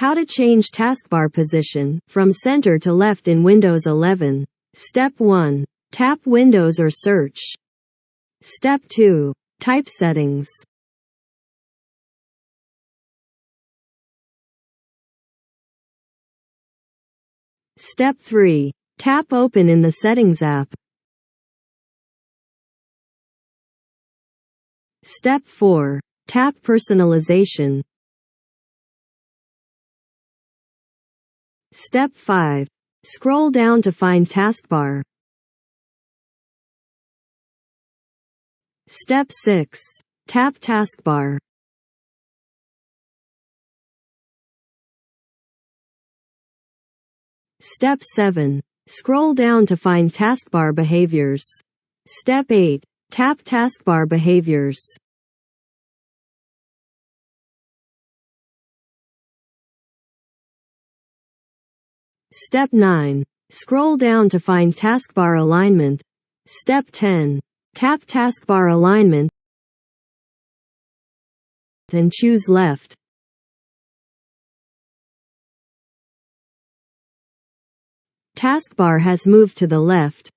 How to change taskbar position from center to left in Windows 11. Step 1. Tap Windows or search. Step 2. Type settings. Step 3. Tap Open in the Settings app. Step 4. Tap Personalization. Step 5. Scroll down to find Taskbar. Step 6. Tap Taskbar. Step 7. Scroll down to find Taskbar Behaviors. Step 8. Tap Taskbar Behaviors. Step 9. Scroll down to find Taskbar Alignment. Step 10. Tap Taskbar Alignment and choose Left. Taskbar has moved to the left.